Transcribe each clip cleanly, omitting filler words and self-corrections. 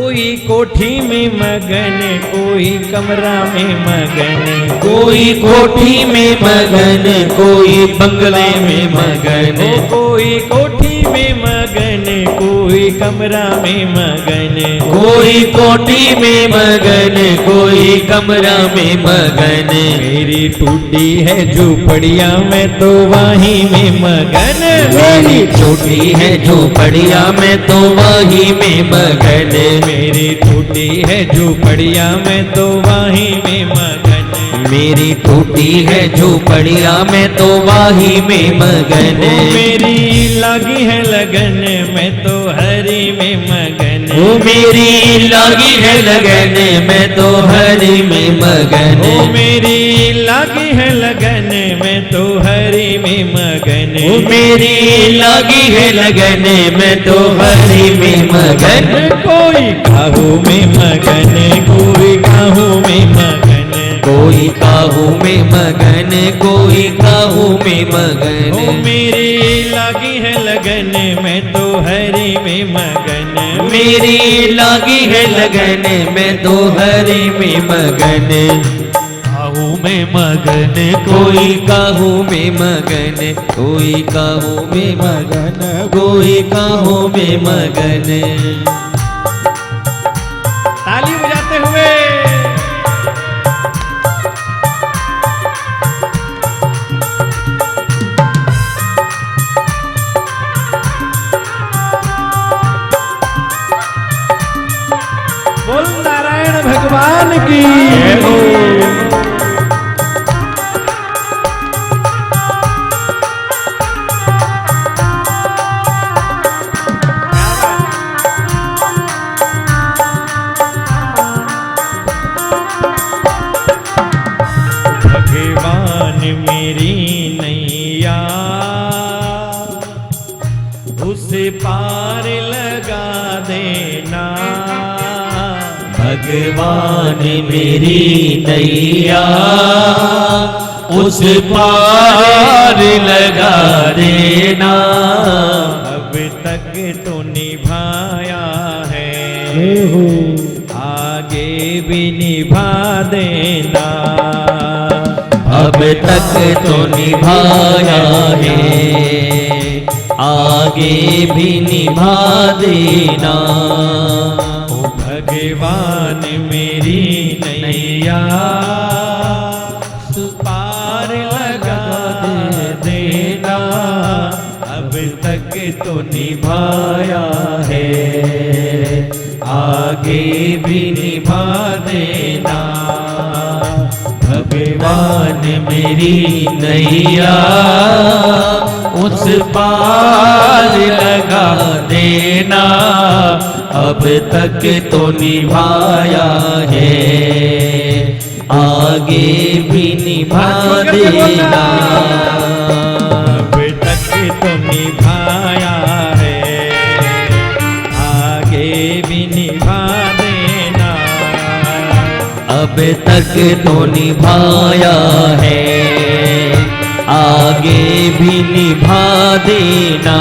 कोई कोठी में मगन, कोई कमरा में मगन, कोई कोठी में मगन, कोई बंगले में मगन, कोई कोठी में मगन, कोई कमरा में मगन, कोई कोठी में मगन, कोई कमरा में मगन। मेरी टूटी है झोपड़िया मैं तो वहीं में मगन, मेरी छोटी है झोपड़िया मैं तो वहीं में मगन, मेरी टूटी है झोपड़िया मैं तो वहीं में मगन, मेरी टूटी है झोपड़िया मैं तो वहीं में मगन। मेरी लगी है लगन मैं तो हरी में मगन, ओ मेरी लगी है लगन मैं तो हरी में मगन, ओ मेरी लगी है लगन मैं तो हरी में मगन, ओ मेरी लगी है लगन मैं तो हरी में मगन। कोई काहू में मगन, कोई काहू में मगन, कोई काहू में मगन, कोई काहू में मगन। ओ मेरी लगी है लगन मैं तो हरी में मगन, मेरी लगी है लगन मैं तो हरी में मगन। काहू में मगन, कोई काहू में मगन, कोई काहू में मगन, कोई काहू में मगन। ताली बजाते हुए बोल नारायण भगवान की जय हो। भगवान मेरी नैया उसे पार लगा देना, भगवान मेरी नैया उस पार लगा देना। अब तक तो निभाया है आगे भी निभा देना, अब तक तो निभाया है आगे भी निभा देना। ओ भगवान मेरी नैया पार लगा देना, अब तक तो निभाया है आगे भी निभा देना। भगवान मेरी नैया उस पार लगा देना, अब तक तो निभाया है आगे भी निभा देना। अब तक तो निभाया है आगे भी निभा देना, अब तक तो निभाया है आगे भी निभा देना।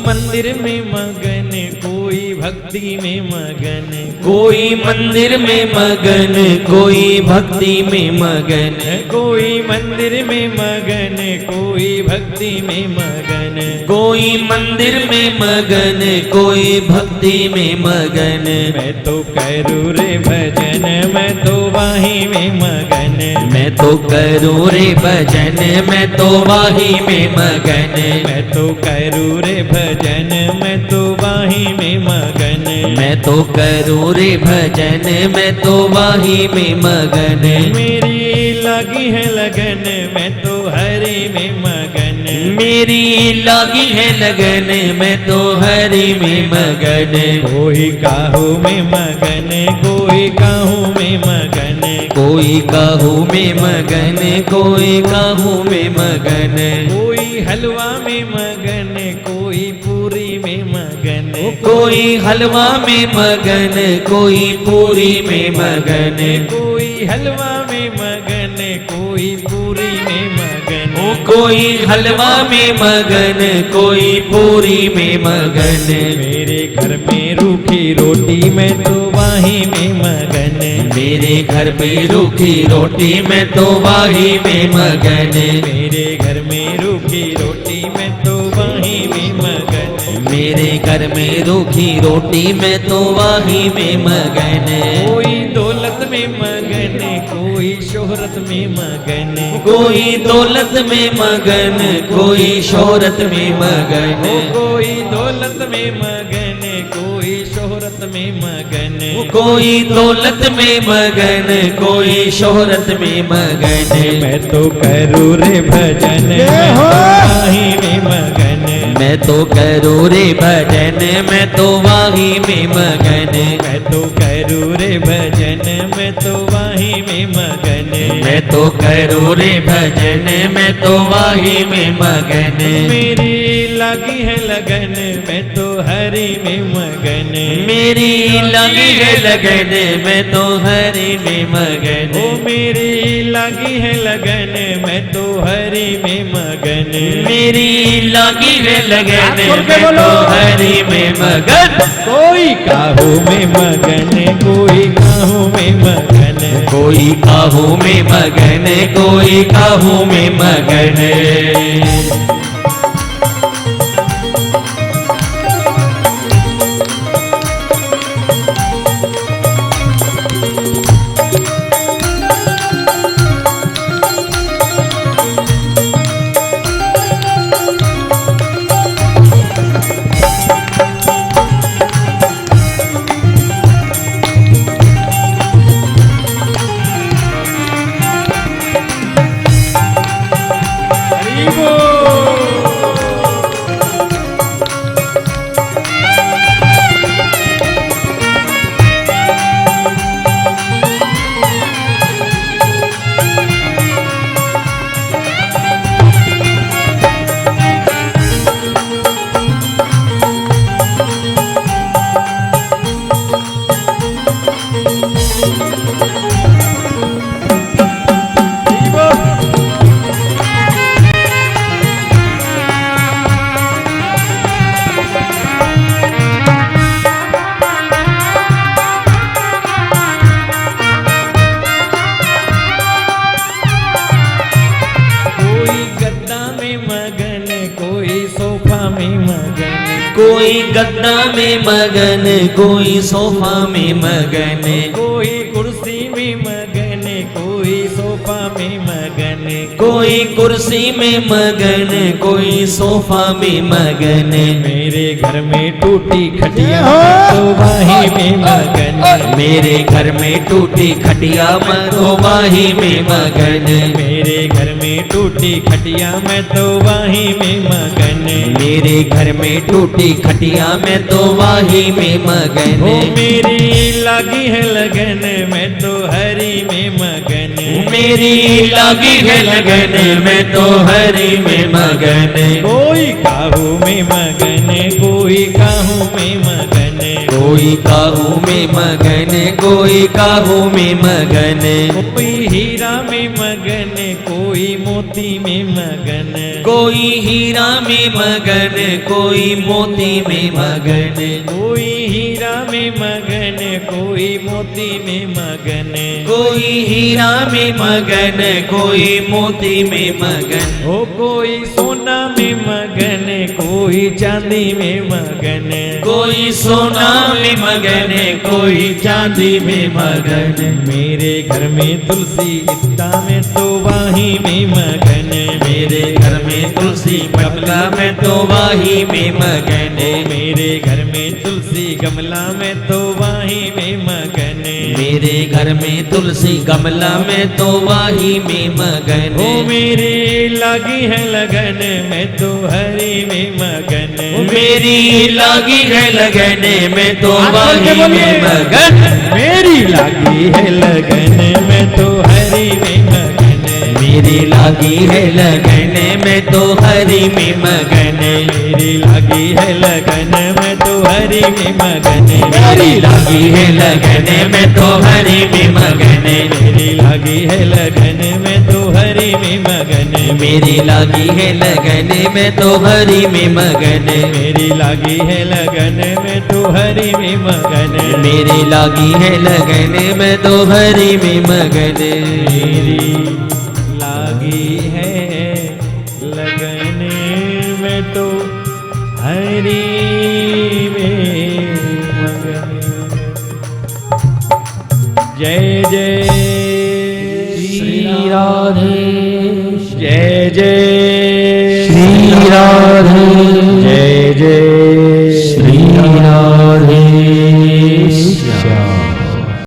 मंदिर में मगन, कोई भक्ति में मगन, कोई मंदिर में मगन, कोई भक्ति में मगन, कोई मंदिर में मगन, कोई भक्ति में मगन, कोई मंदिर में मगन, कोई भक्ति में मगन। मैं तो करूँ रे भजन मैं तो वहीं में मगन, मैं तो करूँ रे भजन मैं तो वहीं में मगन, मैं तो करूँ रे भजन मैं तो वहीं में मगन, मैं तो करूँ रे भजन मैं तो वहीं में मगन। मेरी लगी है लगन मैं तो हरि में मगन, मेरी लगी है लगन मैं तो हरि में मगन। कोई काहू में मगन, कोई कोई काहू में मगन, कोई काहू में मगन, कोई काहू में मगन, कोई हलवा में मगन, कोई पूरी में मगन, कोई हलवा में मगन, कोई पूरी में मगन, कोई हलवा में मगन, कोई पूरी में मगन, कोई हलवा में मगन, कोई पूरी में मगन। मेरे घर में रूखी रोटी मैं तो वाही में मगन, मेरे घर पे रूखी रोटी मैं तो वाही में मगन, मेरे घर में रूखी रोटी मैं तो वाही में मगन, मेरे घर में रूखी रोटी मैं तो वाही में मगन। कोई दौलत में मगन, कोई शोहरत में मगन, कोई दौलत में मगन, कोई शोहरत में मगन, कोई दौलत में मगन, कोई शोहरत में मगन, कोई दौलत में मगन, कोई शोहरत में मगन। मैं तो करूँ रे भजन, मैं तो वाही में मगन, मैं तो करूँ रे भजन, मैं तो वाही में मगन, मैं तो करूँ रे भजन, मैं तो वाही में मगन, मैं तो करूँ रे भजन, मैं तो वाही में मगन। मेरी लगी है लगन, मैं तो हरि में मगन, मेरी लगी है लगन, मैं तो हरि में मगन, ओ मेरी लगी है लगन, मैं तो हरि में मगन, मेरी लगी है लगन, मैं तो हरि में मगन। कोई काहू में मगन, कोई काहू में मगन, कोई काहू में मगन, कोई काहू में मगन। कोई गद्दा में मगन, कोई सोफा में मगन, कोई कुर्सी में मगन, कोई सोफा में मगन, कोई कुर्सी में मगन, कोई सोफा में मगन। मेरे घर में टूटी खटिया तो वाही में मगन, मेरे घर में टूटी खटिया मैं तो वाही में मगन, मेरे घर में टूटी खटिया मैं तो वाही में मगन, मेरे घर में टूटी खटिया मैं तो वाही में मगन। ओ मेरी लगी है लगन, मैं तो हरि में मगन, मेरी लगी है लगन, मैं तो हरि में मगन। कोई काहू में मगन, कोई काहू में मगन, कोई काहू में मगन, कोई काहू में मगन, कोई हीरा में मगन, कोई मोती में मगन, कोई हीरा में मगन, कोई मोती में मगन, कोई हीरा में मगन, कोई मोती में मगन, कोई हीरा में मगन, कोई मोती में मगन। ओ कोई सोना में मगन, कोई चांदी में मगन, कोई सोना में मगन, कोई चांदी में मगन। मेरे घर में तुलसी इत्ता में तो वाही में मगन, मेरे घर में तुलसी गमला में तो वाही में मगन, मेरे घर में तुलसी गमला में तो वाही में मगन, मेरे घर में तुलसी गमला में तो वाही में मगन। ओ मेरी लगी है लगन, मैं तो हरि में मगन, मेरी लगी है लगन, मैं तो वाही में मगन। मेरी लागी है लगन में तो हरि में मगन, मेरी लागी है लगन में तो हरि में मगन, मेरी लागी है लगन में तो हरि में मगन, मेरी लागी है लगन में तो हरि में मगन, मेरी लागी है लगन में तो हरि में मगन, मेरी लागी है लगन में तो हरि में मगन, मेरी लागी है लगन में तो हरि में मगन, मेरी लागी है लगन में तो हरि में मगन, मेरी लागी है लगन में तो हरि में मगन। जय जय श्री राधे, जय जय श्री राधे, जय जय श्री राधे।